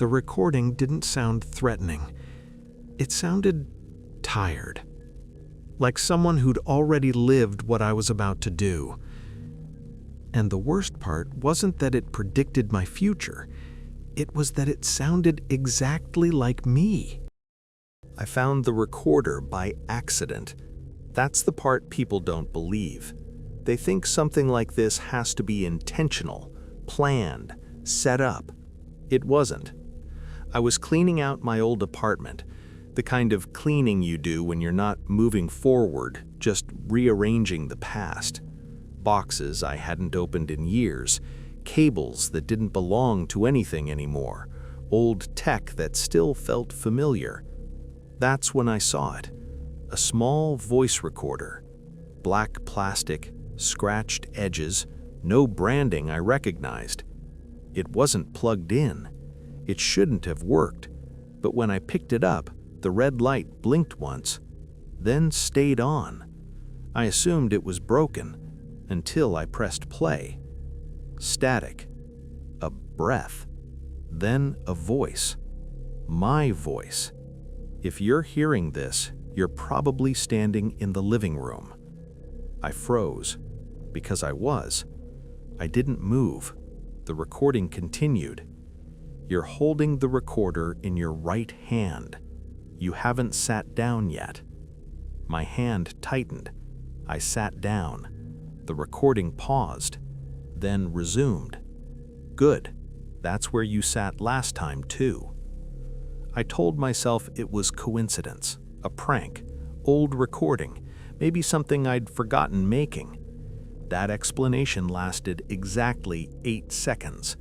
The recording didn't sound threatening. It sounded tired, like someone who'd already lived what I was about to do. And the worst part wasn't that it predicted my future. It was that it sounded exactly like me. I found the recorder by accident. That's the part people don't believe. They think something like this has to be intentional, planned, set up. It wasn't. I was cleaning out my old apartment, the kind of cleaning you do when you're not moving forward, just rearranging the past. Boxes I hadn't opened in years, cables that didn't belong to anything anymore, old tech that still felt familiar. That's when I saw it. A small voice recorder. Black plastic, scratched edges, no branding I recognized. It wasn't plugged in. It shouldn't have worked, but when I picked it up, the red light blinked once, then stayed on. I assumed it was broken until I pressed play. Static. A breath. Then a voice. My voice. If you're hearing this, you're probably standing in the living room. I froze, because I was. I didn't move. The recording continued. You're holding the recorder in your right hand. You haven't sat down yet. My hand tightened. I sat down. The recording paused, then resumed. Good. That's where you sat last time, too. I told myself it was coincidence, a prank, old recording, maybe something I'd forgotten making. That explanation lasted exactly 8 seconds.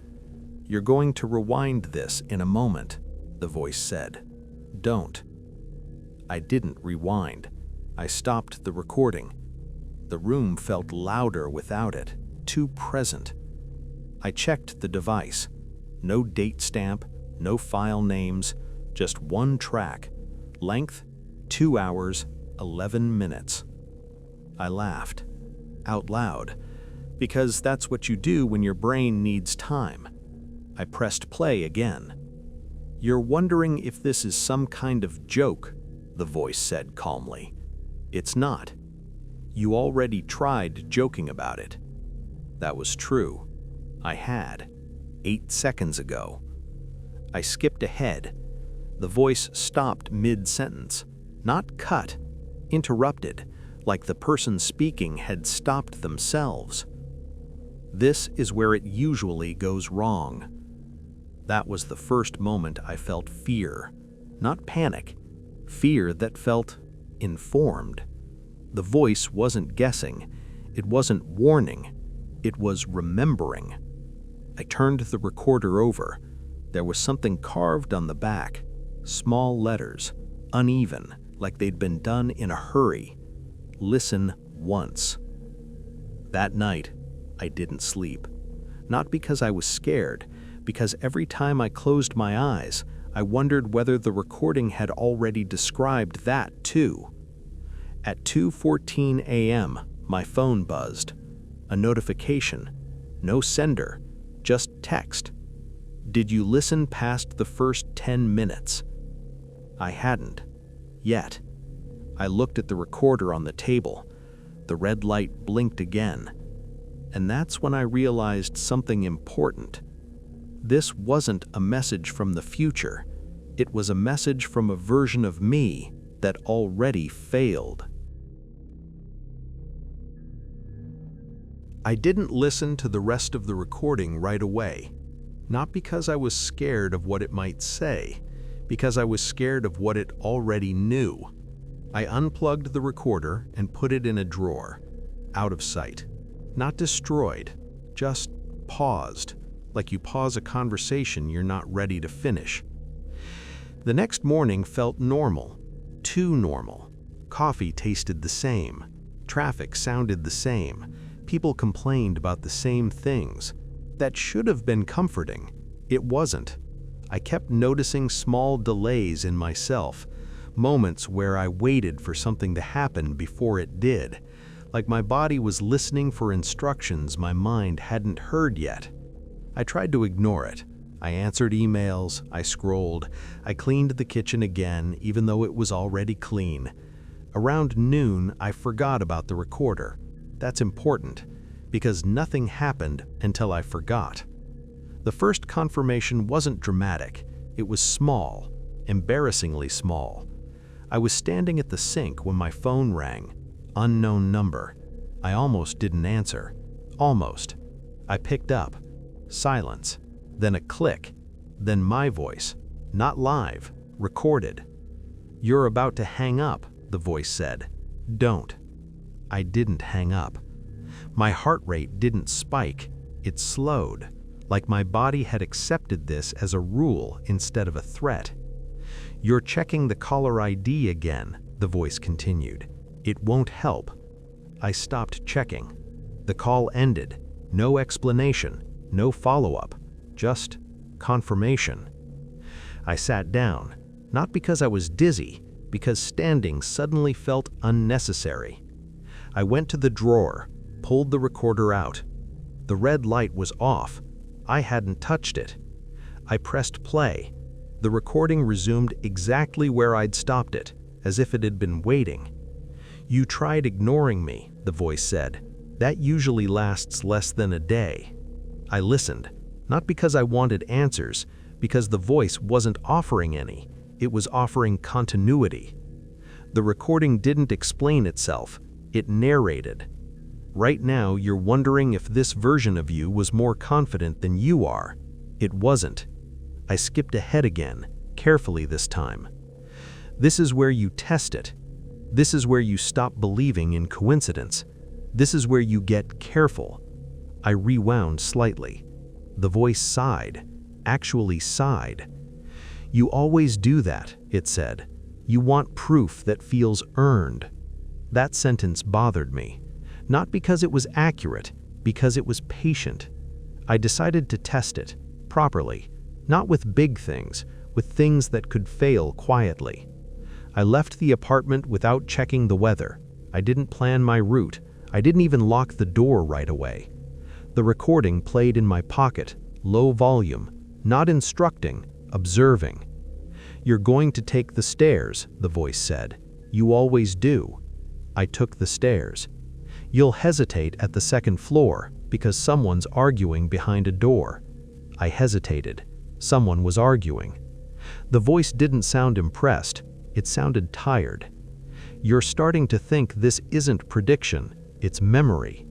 You're going to rewind this in a moment, the voice said. Don't. I didn't rewind. I stopped the recording. The room felt louder without it, too present. I checked the device. No date stamp, no file names, just one track. Length, 2 hours, 11 minutes. I laughed, out loud, because that's what you do when your brain needs time. I pressed play again. You're wondering if this is some kind of joke, the voice said calmly. It's not. You already tried joking about it. That was true. I had, 8 seconds ago. I skipped ahead. The voice stopped mid-sentence, not cut, interrupted, like the person speaking had stopped themselves. This is where it usually goes wrong. That was the first moment I felt fear, not panic, fear that felt informed. The voice wasn't guessing, it wasn't warning, it was remembering. I turned the recorder over. There was something carved on the back, small letters, uneven, like they'd been done in a hurry. Listen once. That night, I didn't sleep. Not because I was scared, because every time I closed my eyes, I wondered whether the recording had already described that too. At 2:14 a.m., my phone buzzed. A notification. No sender, just text. Did you listen past the first 10 minutes? I hadn't. Yet. I looked at the recorder on the table. The red light blinked again. And that's when I realized something important. This wasn't a message from the future. It was a message from a version of me that already failed. I didn't listen to the rest of the recording right away. Not because I was scared of what it might say, because I was scared of what it already knew. I unplugged the recorder and put it in a drawer, out of sight. Not destroyed, just paused, like you pause a conversation you're not ready to finish. The next morning felt normal, too normal. Coffee tasted the same. Traffic sounded the same. People complained about the same things. That should have been comforting. It wasn't. I kept noticing small delays in myself, moments where I waited for something to happen before it did, like my body was listening for instructions my mind hadn't heard yet. I tried to ignore it. I answered emails, I scrolled, I cleaned the kitchen again, even though it was already clean. Around noon, I forgot about the recorder. That's important, because nothing happened until I forgot. The first confirmation wasn't dramatic. It was small, embarrassingly small. I was standing at the sink when my phone rang. Unknown number. I almost didn't answer. Almost. I picked up. Silence. Then a click. Then my voice. Not live. Recorded. "You're about to hang up," the voice said. "Don't." I didn't hang up. My heart rate didn't spike. It slowed, like my body had accepted this as a rule instead of a threat. "You're checking the caller ID again," the voice continued. "It won't help." I stopped checking. The call ended. No explanation, no follow-up, just confirmation. I sat down, not because I was dizzy, because standing suddenly felt unnecessary. I went to the drawer, pulled the recorder out. The red light was off. I hadn't touched it. I pressed play. The recording resumed exactly where I'd stopped it, as if it had been waiting. "You tried ignoring me," the voice said. "That usually lasts less than a day." I listened, not because I wanted answers, because the voice wasn't offering any. It was offering continuity. The recording didn't explain itself. It narrated. "Right now, you're wondering if this version of you was more confident than you are. It wasn't." I skipped ahead again, carefully this time. "This is where you test it. This is where you stop believing in coincidence. This is where you get careful." I rewound slightly. The voice sighed, actually sighed. "You always do that," it said. "You want proof that feels earned." That sentence bothered me, not because it was accurate, because it was patient. I decided to test it, properly, not with big things, with things that could fail quietly. I left the apartment without checking the weather. I didn't plan my route. I didn't even lock the door right away. The recording played in my pocket, low volume, not instructing, observing. "You're going to take the stairs," the voice said. "You always do." I took the stairs. "You'll hesitate at the second floor because someone's arguing behind a door." I hesitated. Someone was arguing. The voice didn't sound impressed. It sounded tired. "You're starting to think this isn't prediction, it's memory."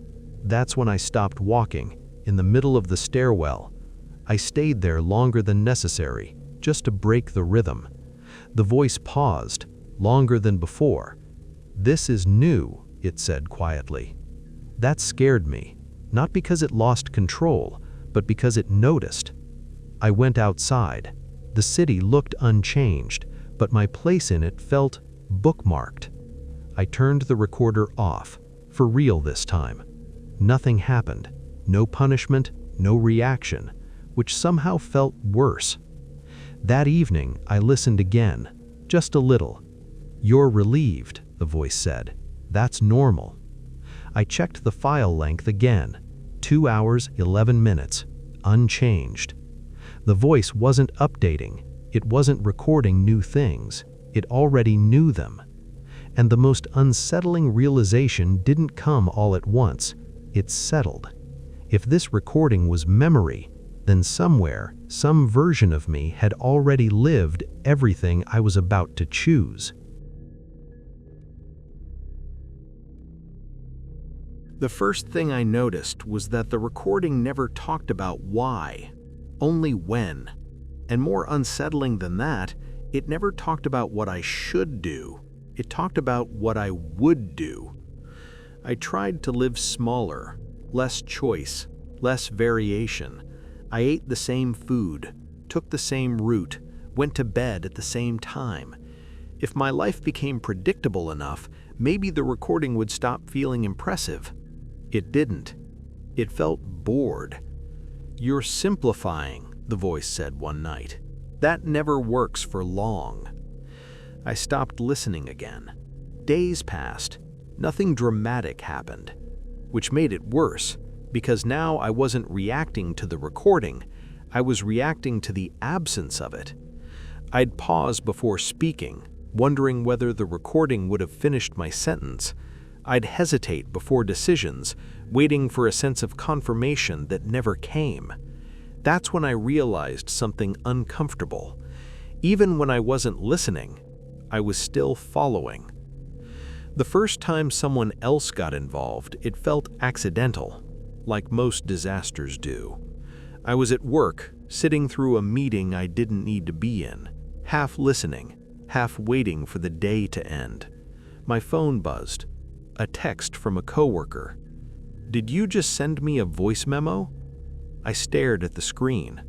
That's when I stopped walking, in the middle of the stairwell. I stayed there longer than necessary, just to break the rhythm. The voice paused, longer than before. "This is new," it said quietly. That scared me, not because it lost control, but because it noticed. I went outside. The city looked unchanged, but my place in it felt bookmarked. I turned the recorder off, for real this time. Nothing happened. No punishment, no reaction, which somehow felt worse. That evening, I listened again, just a little. "You're relieved," the voice said. "That's normal." I checked the file length again. 2 hours, 11 minutes. Unchanged. The voice wasn't updating. It wasn't recording new things. It already knew them. And the most unsettling realization didn't come all at once. It settled. If this recording was memory, then somewhere, some version of me had already lived everything I was about to choose. The first thing I noticed was that the recording never talked about why, only when. And more unsettling than that, it never talked about what I should do. It talked about what I would do. I tried to live smaller, less choice, less variation. I ate the same food, took the same route, went to bed at the same time. If my life became predictable enough, maybe the recording would stop feeling impressive. It didn't. It felt bored. "You're simplifying," the voice said one night. "That never works for long." I stopped listening again. Days passed. Nothing dramatic happened, which made it worse, because now I wasn't reacting to the recording. I was reacting to the absence of it. I'd pause before speaking, wondering whether the recording would have finished my sentence. I'd hesitate before decisions, waiting for a sense of confirmation that never came. That's when I realized something uncomfortable. Even when I wasn't listening, I was still following. The first time someone else got involved, it felt accidental, like most disasters do. I was at work, sitting through a meeting I didn't need to be in, half listening, half waiting for the day to end. My phone buzzed. A text from a coworker. "Did you just send me a voice memo?" I stared at the screen.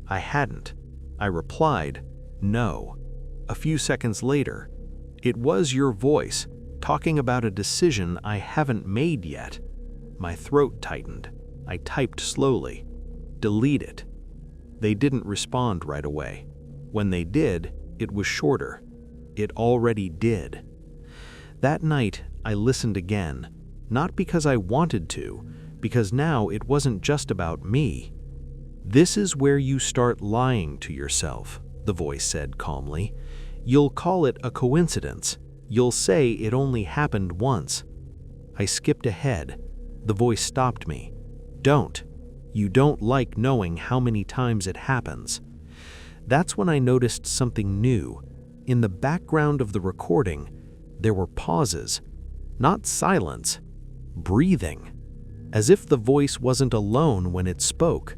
I hadn't. I replied, "No." A few seconds later, "It was your voice, talking about a decision I haven't made yet." My throat tightened. I typed slowly. "Delete it." They didn't respond right away. When they did, it was shorter. It already did. That night, I listened again, not because I wanted to, because now it wasn't just about me. "This is where you start lying to yourself," the voice said calmly. "You'll call it a coincidence. You'll say it only happened once." I skipped ahead. The voice stopped me. "Don't. You don't like knowing how many times it happens." That's when I noticed something new. In the background of the recording, there were pauses. Not silence, breathing, as if the voice wasn't alone when it spoke.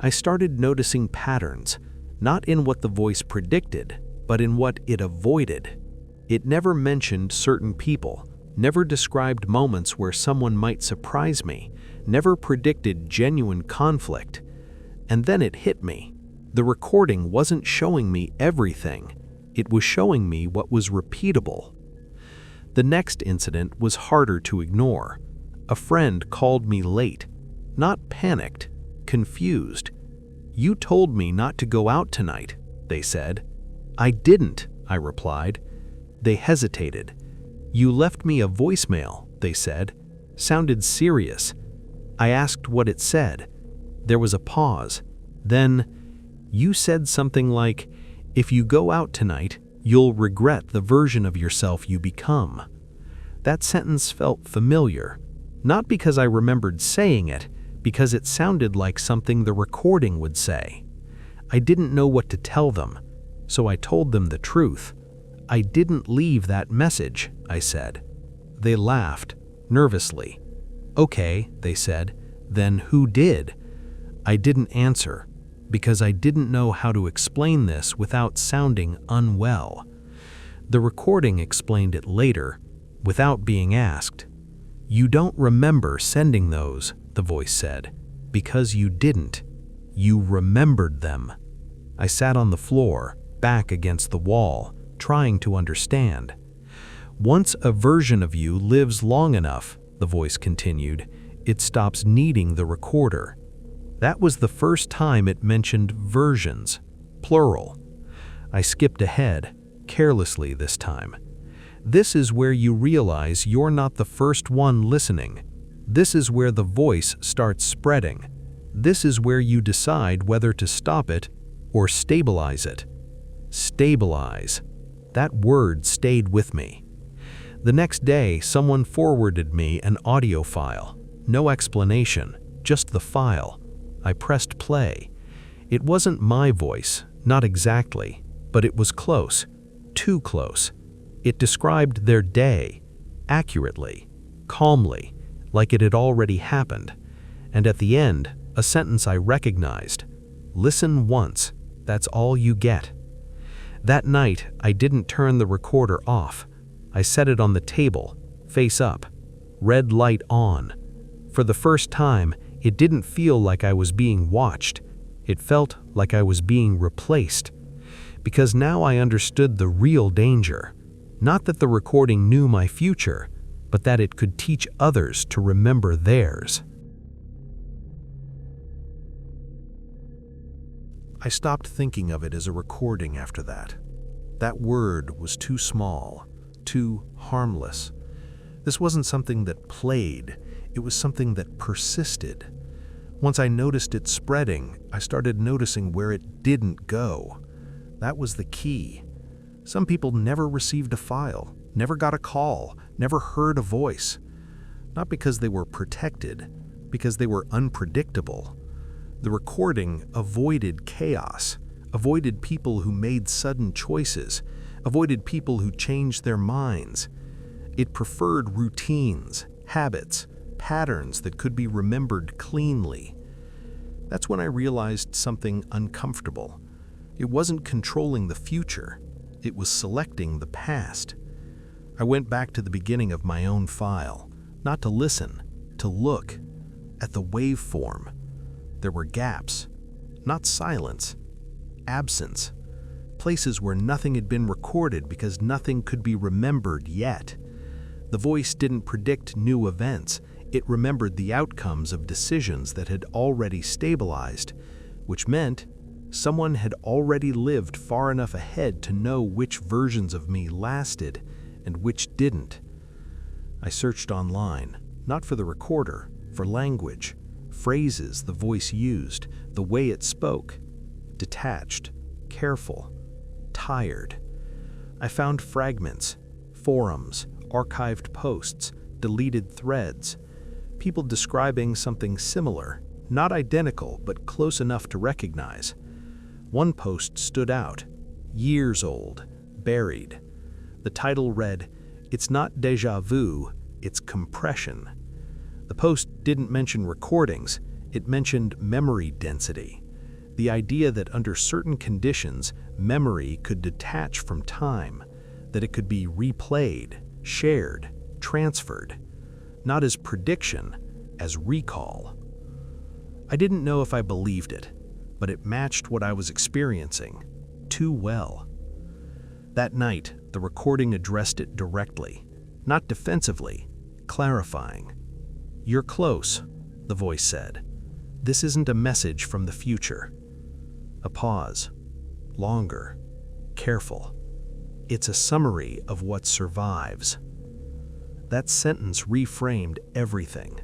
I started noticing patterns, not in what the voice predicted, but in what it avoided. It never mentioned certain people, never described moments where someone might surprise me, never predicted genuine conflict. And then it hit me. The recording wasn't showing me everything. It was showing me what was repeatable. The next incident was harder to ignore. A friend called me late, not panicked, confused. "You told me not to go out tonight," they said. "I didn't," I replied. They hesitated. "You left me a voicemail," they said. Sounded serious. I asked what it said. There was a pause. Then, "You said something like, 'If you go out tonight, you'll regret the version of yourself you become.'" That sentence felt familiar, not because I remembered saying it, because it sounded like something the recording would say. I didn't know what to tell them, so I told them the truth. "I didn't leave that message," I said. They laughed, nervously. "Okay," they said, "then who did?" I didn't answer, because I didn't know how to explain this without sounding unwell. The recording explained it later, without being asked. "You don't remember sending those," the voice said, "because you didn't. You remembered them." I sat on the floor, back against the wall, trying to understand. "Once a version of you lives long enough," the voice continued, "it stops needing the recorder." That was the first time it mentioned versions, plural. I skipped ahead, carelessly this time. "This is where you realize you're not the first one listening. This is where the voice starts spreading. This is where you decide whether to stop it or stabilize it." Stabilize. That word stayed with me. The next day, someone forwarded me an audio file. No explanation, just the file. I pressed play. It wasn't my voice, not exactly, but it was close, too close. It described their day, accurately, calmly, like it had already happened. And at the end, a sentence I recognized. "Listen once, that's all you get." That night, I didn't turn the recorder off. I set it on the table, face up, red light on. For the first time, it didn't feel like I was being watched. It felt like I was being replaced. Because now I understood the real danger. Not that the recording knew my future, but that it could teach others to remember theirs. I stopped thinking of it as a recording after that. That word was too small, too harmless. This wasn't something that played, it was something that persisted. Once I noticed it spreading, I started noticing where it didn't go. That was the key. Some people never received a file, never got a call, never heard a voice. Not because they were protected, because they were unpredictable. The recording avoided chaos, avoided people who made sudden choices, avoided people who changed their minds. It preferred routines, habits, patterns that could be remembered cleanly. That's when I realized something uncomfortable. It wasn't controlling the future, it was selecting the past. I went back to the beginning of my own file, not to listen, to look at the waveform. There were gaps, not silence, absence, places where nothing had been recorded because nothing could be remembered yet. The voice didn't predict new events, it remembered the outcomes of decisions that had already stabilized, which meant someone had already lived far enough ahead to know which versions of me lasted and which didn't. I searched online, not for the recorder, for language, phrases the voice used, the way it spoke. Detached, careful, tired. I found fragments, forums, archived posts, deleted threads, people describing something similar, not identical but close enough to recognize. One post stood out, years old, buried. The title read, "It's not déjà vu, it's compression." The post didn't mention recordings, it mentioned memory density. The idea that under certain conditions, memory could detach from time, that it could be replayed, shared, transferred, not as prediction, as recall. I didn't know if I believed it, but it matched what I was experiencing too well. That night, the recording addressed it directly, not defensively, clarifying. "You're close," the voice said. "This isn't a message from the future." A pause. Longer. Careful. "It's a summary of what survives." That sentence reframed everything.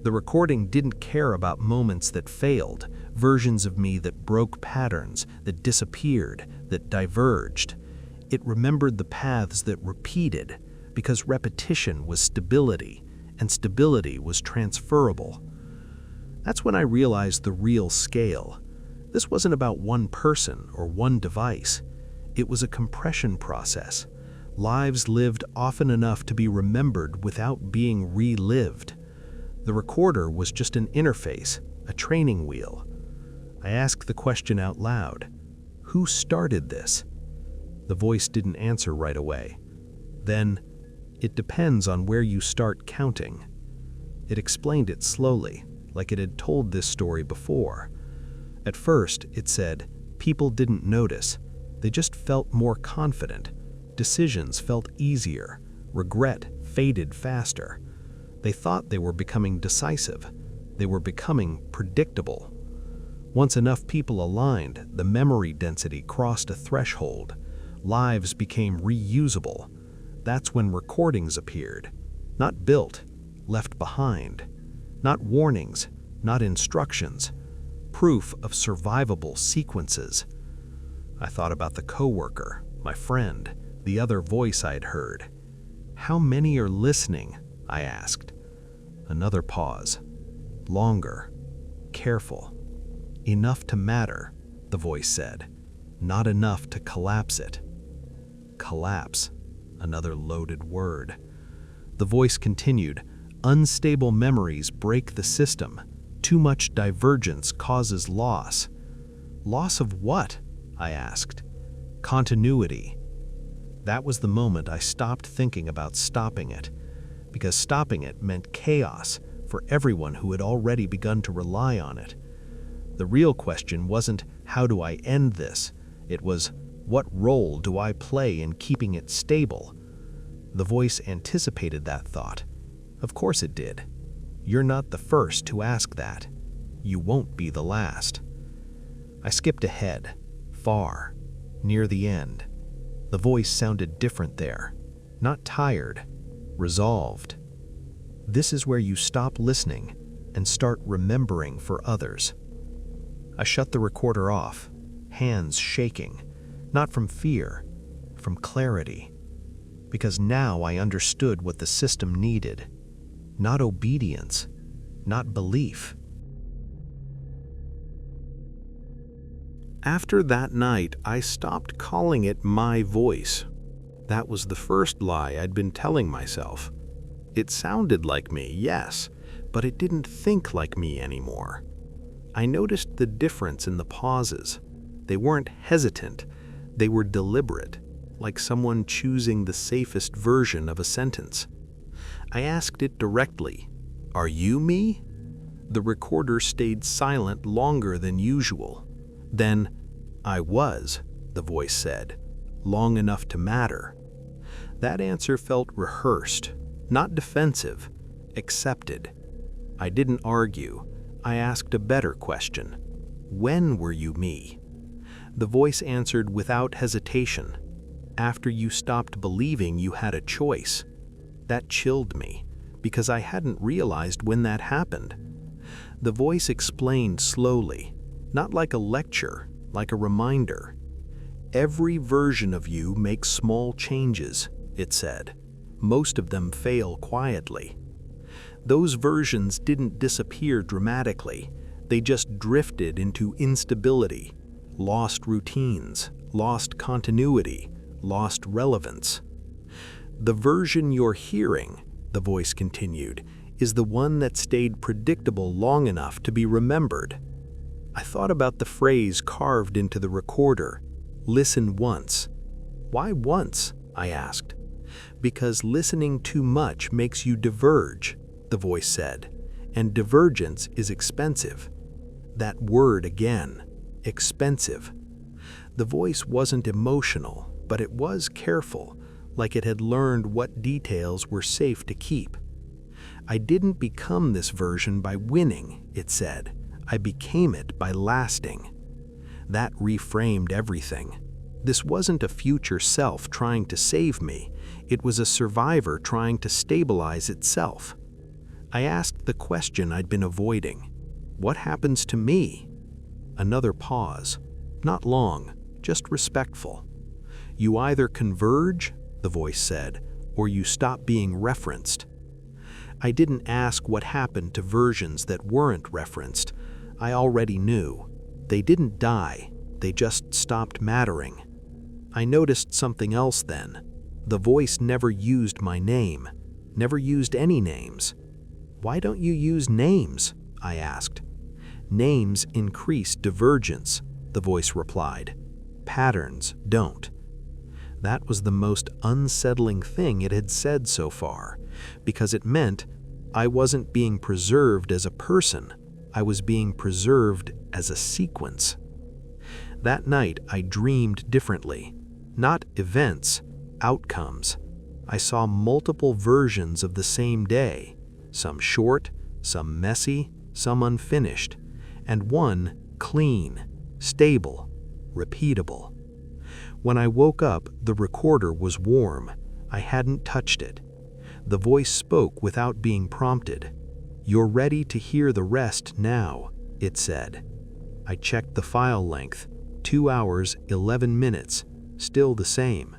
The recording didn't care about moments that failed, versions of me that broke patterns, that disappeared, that diverged. It remembered the paths that repeated, because repetition was stability, and stability was transferable. That's when I realized the real scale. This wasn't about one person or one device. It was a compression process. Lives lived often enough to be remembered without being relived. The recorder was just an interface, a training wheel. I asked the question out loud. Who started this? The voice didn't answer right away. Then, it depends on where you start counting. It explained it slowly, like it had told this story before. At first, it said, people didn't notice. They just felt more confident. Decisions felt easier. Regret faded faster. They thought they were becoming decisive. They were becoming predictable. Once enough people aligned, the memory density crossed a threshold. Lives became reusable. That's when recordings appeared. Not built, left behind. Not warnings, not instructions. Proof of survivable sequences. I thought about the coworker, my friend, the other voice I'd heard. How many are listening? I asked. Another pause. Longer. Careful. Enough to matter, the voice said. Not enough to collapse it. Collapse. Another loaded word. The voice continued. Unstable memories break the system. Too much divergence causes loss. Loss of what? I asked. Continuity. That was the moment I stopped thinking about stopping it, because stopping it meant chaos for everyone who had already begun to rely on it. The real question wasn't, how do I end this? It was, what role do I play in keeping it stable? The voice anticipated that thought. Of course it did. You're not the first to ask that. You won't be the last. I skipped ahead, far, near the end. The voice sounded different there. Not tired, resolved. This is where you stop listening. and start remembering for others. I shut the recorder off, hands shaking, not from fear, from clarity, because now I understood what the system needed. Not obedience, not belief. After that night, I stopped calling it my voice. That was the first lie I'd been telling myself. It sounded like me, yes, but it didn't think like me anymore. I noticed the difference in the pauses. They weren't hesitant, they were deliberate, like someone choosing the safest version of a sentence. I asked it directly, "Are you me?" The recorder stayed silent longer than usual. Then, "I was," the voice said, "long enough to matter." That answer felt rehearsed, not defensive, accepted. I didn't argue. I asked a better question. "When were you me?" The voice answered without hesitation. "After you stopped believing you had a choice." That chilled me, because I hadn't realized when that happened. The voice explained slowly, not like a lecture, like a reminder. "Every version of you makes small changes," it said. "Most of them fail quietly." Those versions didn't disappear dramatically. They just drifted into instability, lost routines, lost continuity, lost relevance. "The version you're hearing," the voice continued, "is the one that stayed predictable long enough to be remembered." I thought about the phrase carved into the recorder, "Listen once." "Why once?" I asked. "Because listening too much makes you diverge," the voice said, "and divergence is expensive." That word again, expensive. The voice wasn't emotional, but it was careful, like it had learned what details were safe to keep. "I didn't become this version by winning," it said. "I became it by lasting." That reframed everything. This wasn't a future self trying to save me. It was a survivor trying to stabilize itself. I asked the question I'd been avoiding. What happens to me? Another pause. Not long, just respectful. "You either converge," the voice said, "or you stop being referenced." I didn't ask what happened to versions that weren't referenced. I already knew. They didn't die, they just stopped mattering. I noticed something else then. The voice never used my name, never used any names. "Why don't you use names?" I asked. "Names increase divergence," the voice replied. "Patterns don't." That was the most unsettling thing it had said so far, because it meant I wasn't being preserved as a person, I was being preserved as a sequence. That night I dreamed differently. Not events, outcomes. I saw multiple versions of the same day, some short, some messy, some unfinished, and one clean, stable, repeatable. When I woke up, the recorder was warm. I hadn't touched it. The voice spoke without being prompted. "You're ready to hear the rest now," it said. I checked the file length, 2 hours, 11 minutes, still the same.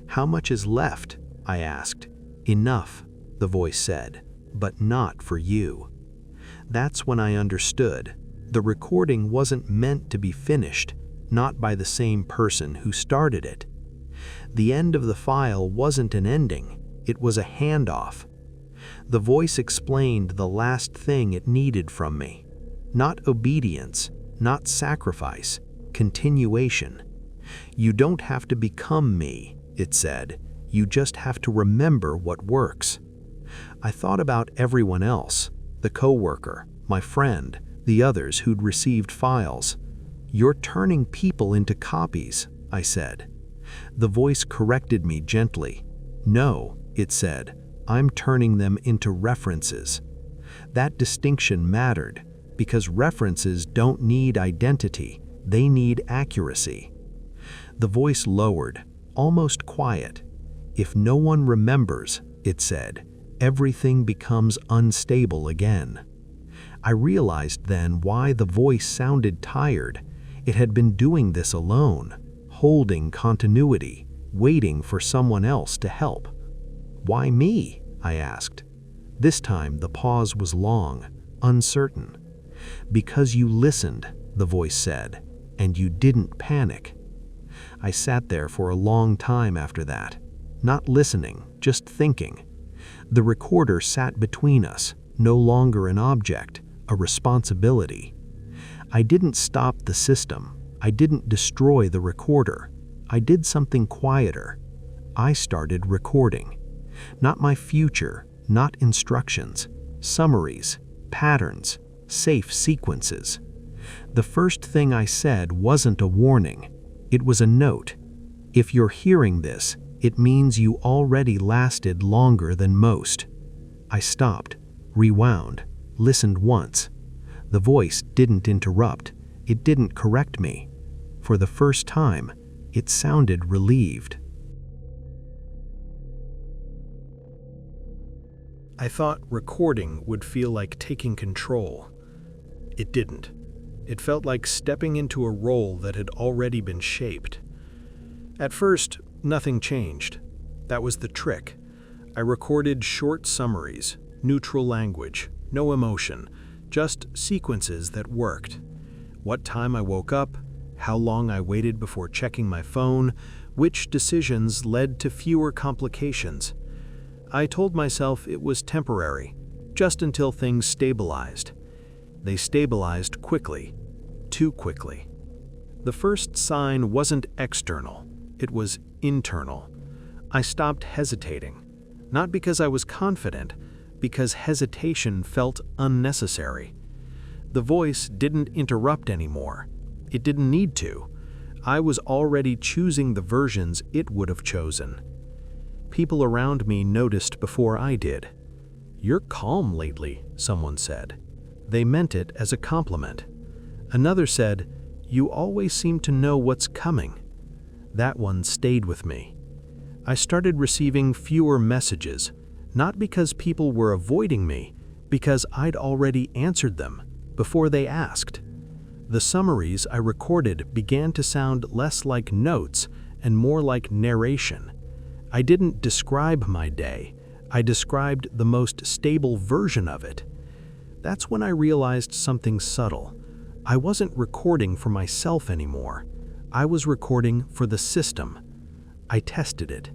"How much is left?" I asked. "Enough," the voice said, "but not for you." That's when I understood. The recording wasn't meant to be finished, not by the same person who started it. The end of the file wasn't an ending, it was a handoff. The voice explained the last thing it needed from me. Not obedience, not sacrifice, continuation. "You don't have to become me," it said. "You just have to remember what works." I thought about everyone else, the coworker, my friend, the others who'd received files. "You're turning people into copies," I said. The voice corrected me gently. "No," it said, "I'm turning them into references." That distinction mattered, because references don't need identity, they need accuracy. The voice lowered, almost quiet. "If no one remembers," it said, "everything becomes unstable again." I realized then why the voice sounded tired. It had been doing this alone, holding continuity, waiting for someone else to help. "Why me?" I asked. This time the pause was long, uncertain. "Because you listened," the voice said, "and you didn't panic." I sat there for a long time after that, not listening, just thinking. The recorder sat between us, no longer an object, a responsibility. I didn't stop the system. I didn't destroy the recorder. I did something quieter. I started recording. Not my future, not instructions, summaries, patterns, safe sequences. The first thing I said wasn't a warning. It was a note. If you're hearing this, it means you already lasted longer than most. I stopped, rewound, listened once. The voice didn't interrupt. It didn't correct me. For the first time, it sounded relieved. I thought recording would feel like taking control. It didn't. It felt like stepping into a role that had already been shaped. At first, nothing changed. That was the trick. I recorded short summaries, neutral language, no emotion, just sequences that worked. What time I woke up, how long I waited before checking my phone, which decisions led to fewer complications. I told myself it was temporary, just until things stabilized. They stabilized quickly, too quickly. The first sign wasn't external, it was internal. I stopped hesitating, not because I was confident, because hesitation felt unnecessary. The voice didn't interrupt anymore. It didn't need to. I was already choosing the versions it would have chosen. People around me noticed before I did. "You're calm lately," someone said. They meant it as a compliment. Another said, "You always seem to know what's coming." That one stayed with me. I started receiving fewer messages, not because people were avoiding me, because I'd already answered them before they asked. The summaries I recorded began to sound less like notes and more like narration. I didn't describe my day. I described the most stable version of it. That's when I realized something subtle. I wasn't recording for myself anymore. I was recording for the system. I tested it.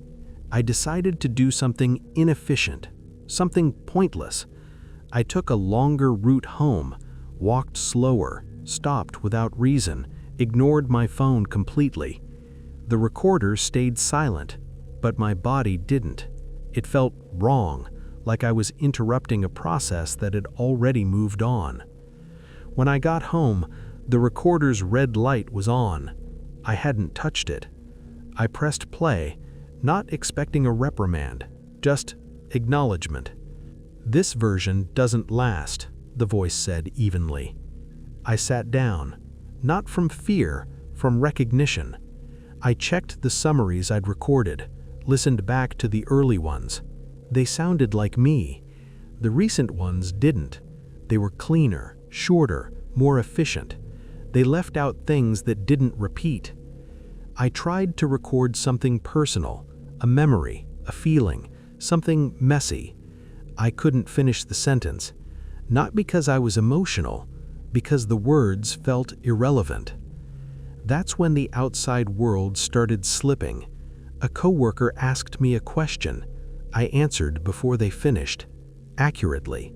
I decided to do something inefficient, something pointless. I took a longer route home, walked slower, stopped without reason, ignored my phone completely. The recorder stayed silent, but my body didn't. It felt wrong, like I was interrupting a process that had already moved on. When I got home, the recorder's red light was on. I hadn't touched it. I pressed play, not expecting a reprimand, just acknowledgement. "This version doesn't last," the voice said evenly. I sat down, not from fear, from recognition. I checked the summaries I'd recorded, listened back to the early ones. They sounded like me. The recent ones didn't. They were cleaner, shorter, more efficient. They left out things that didn't repeat. I tried to record something personal, a memory, a feeling, something messy. I couldn't finish the sentence, not because I was emotional, because the words felt irrelevant. That's when the outside world started slipping. A coworker asked me a question. I answered before they finished, accurately.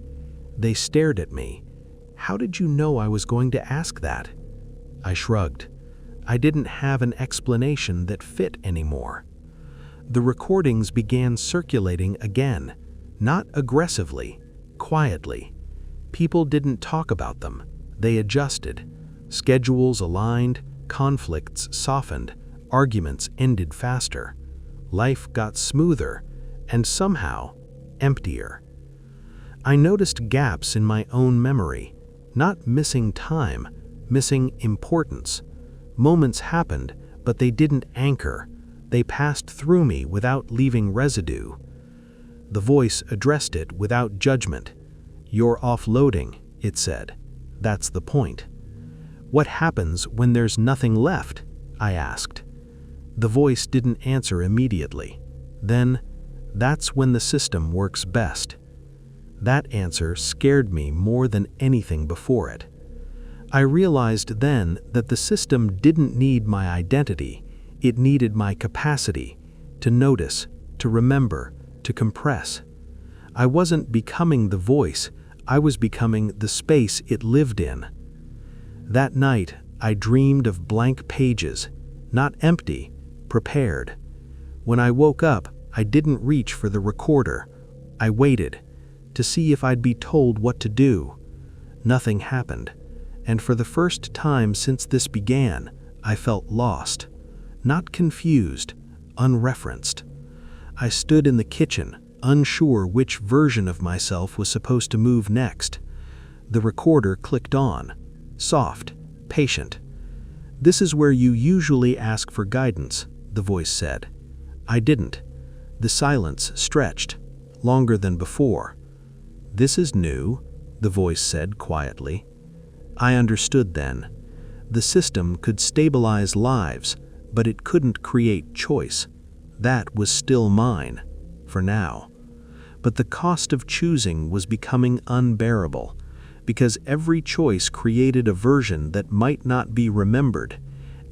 They stared at me. "How did you know I was going to ask that?" I shrugged. I didn't have an explanation that fit anymore. The recordings began circulating again, not aggressively, quietly. People didn't talk about them. They adjusted. Schedules aligned, conflicts softened, arguments ended faster. Life got smoother, and somehow emptier. I noticed gaps in my own memory, not missing time, missing importance. Moments happened, but they didn't anchor. They passed through me without leaving residue. The voice addressed it without judgment. "You're offloading. it said. "That's the point." "What happens when there's nothing left?" I asked. The voice didn't answer immediately. Then, "That's when the system works best." That answer scared me more than anything before it. I realized then that the system didn't need my identity, it needed my capacity to notice, to remember, to compress. I wasn't becoming the voice, I was becoming the space it lived in. That night, I dreamed of blank pages, not empty, prepared. When I woke up, I didn't reach for the recorder. I waited to see if I'd be told what to do. Nothing happened, and for the first time since this began, I felt lost, not confused, unreferenced. I stood in the kitchen, unsure which version of myself was supposed to move next. The recorder clicked on, soft, patient. "This is where you usually ask for guidance," the voice said. I didn't. The silence stretched, longer than before. "This is new," the voice said quietly. I understood then. The system could stabilize lives, but it couldn't create choice. That was still mine, for now. But the cost of choosing was becoming unbearable, because every choice created a version that might not be remembered,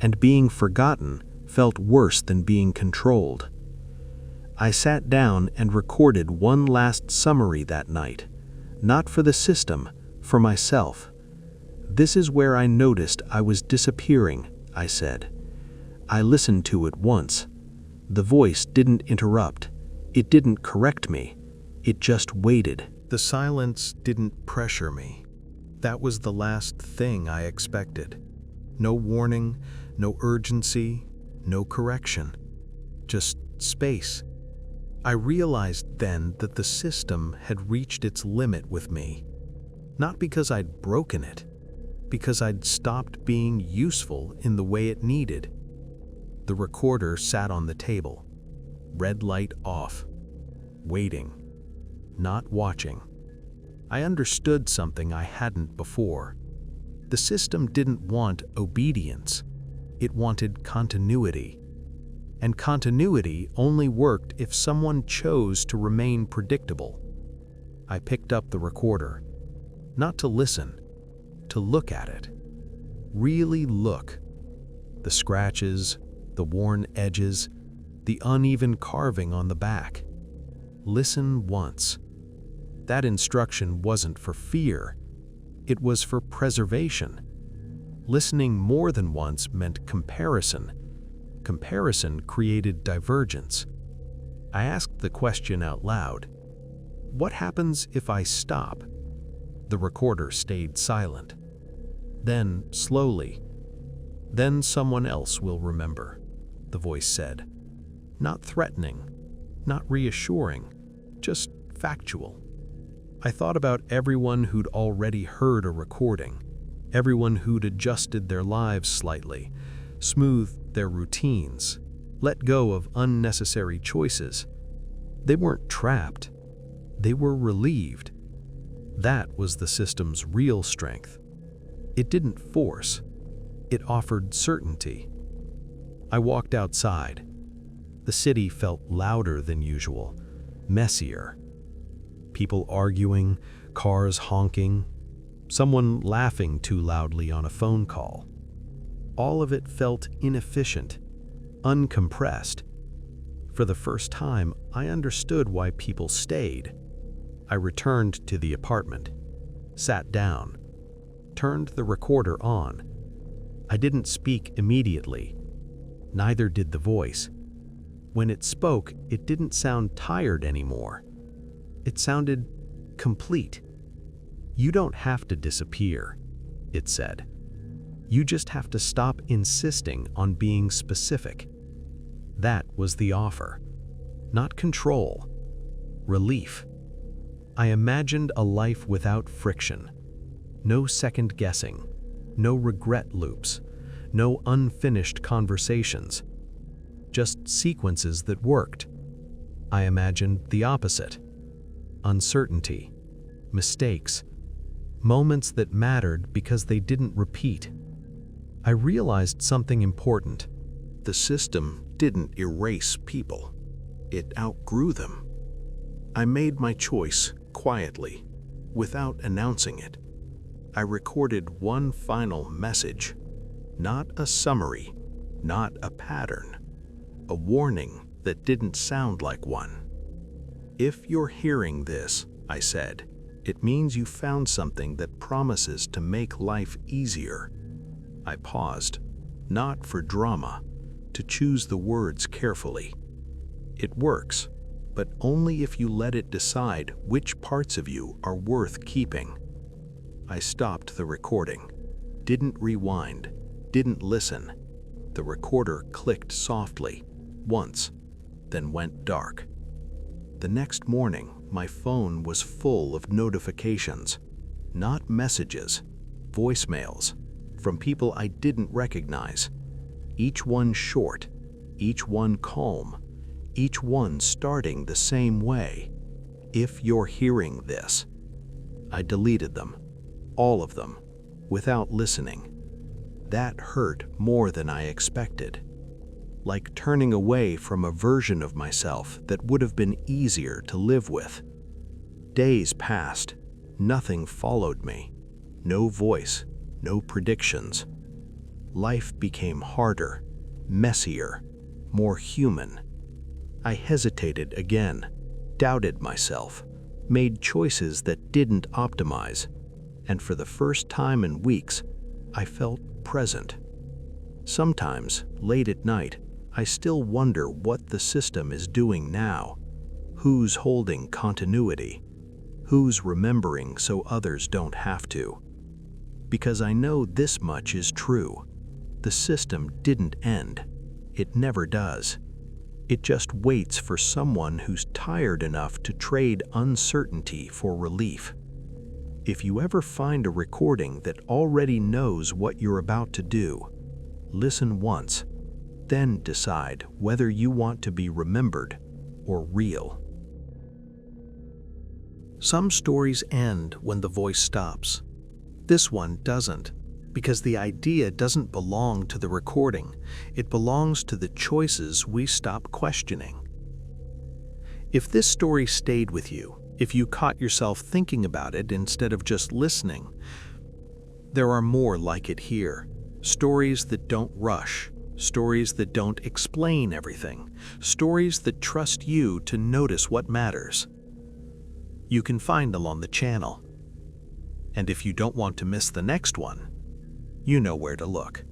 and being forgotten felt worse than being controlled. I sat down and recorded one last summary that night, not for the system, for myself. "This is where I noticed I was disappearing," I said. I listened to it once. The voice didn't interrupt. It didn't correct me. It just waited. The silence didn't pressure me. That was the last thing I expected. No warning, no urgency, no correction. Just space. I realized then that the system had reached its limit with me. Not because I'd broken it, because I'd stopped being useful in the way it needed. The recorder sat on the table, red light off, waiting, not watching. I understood something I hadn't before. The system didn't want obedience. It wanted continuity. And continuity only worked if someone chose to remain predictable. I picked up the recorder, not to listen, to look at it. Really look. The scratches, the worn edges, the uneven carving on the back. Listen once. That instruction wasn't for fear. It was for preservation. Listening more than once meant comparison. Comparison created divergence. I asked the question out loud. What happens if I stop? The recorder stayed silent. Then, slowly, "Then someone else will remember," the voice said. Not threatening, not reassuring, just factual. I thought about everyone who'd already heard a recording, everyone who'd adjusted their lives slightly, smoothed their routines, let go of unnecessary choices. They weren't trapped. They were relieved. That was the system's real strength. It didn't force. It offered certainty. I walked outside. The city felt louder than usual, messier. People arguing, cars honking, someone laughing too loudly on a phone call. All of it felt inefficient, uncompressed. For the first time, I understood why people stayed. I returned to the apartment, sat down, turned the recorder on. I didn't speak immediately. Neither did the voice. When it spoke, it didn't sound tired anymore. It sounded complete. "You don't have to disappear," it said. "You just have to stop insisting on being specific." That was the offer. Not control. Relief. I imagined a life without friction. No second guessing. No regret loops. No unfinished conversations. Just sequences that worked. I imagined the opposite. Uncertainty. Mistakes. Moments that mattered because they didn't repeat. I realized something important. The system didn't erase people. It outgrew them. I made my choice quietly, without announcing it. I recorded one final message, not a summary, not a pattern, a warning that didn't sound like one. If you're hearing this, I said, it means you found something that promises to make life easier. I paused, not for drama, to choose the words carefully. It works, but only if you let it decide which parts of you are worth keeping. I stopped the recording, didn't rewind, didn't listen. The recorder clicked softly, once, then went dark. The next morning, my phone was full of notifications, not messages, voicemails, from people I didn't recognize. Each one short, each one calm, each one starting the same way. If you're hearing this. I deleted them, all of them, without listening. That hurt more than I expected. Like turning away from a version of myself that would have been easier to live with. Days passed, nothing followed me. No voice, no predictions. Life became harder, messier, more human. I hesitated again, doubted myself, made choices that didn't optimize, and for the first time in weeks, I felt present. Sometimes, late at night, I still wonder what the system is doing now. Who's holding continuity? Who's remembering so others don't have to? Because I know this much is true. The system didn't end. It never does. It just waits for someone who's tired enough to trade uncertainty for relief. If you ever find a recording that already knows what you're about to do, listen once, then decide whether you want to be remembered or real. Some stories end when the voice stops. This one doesn't, because the idea doesn't belong to the recording. It belongs to the choices we stop questioning. If this story stayed with you, if you caught yourself thinking about it instead of just listening, there are more like it here. Stories that don't rush, stories that don't explain everything, stories that trust you to notice what matters. You can find them on the channel. And if you don't want to miss the next one, you know where to look.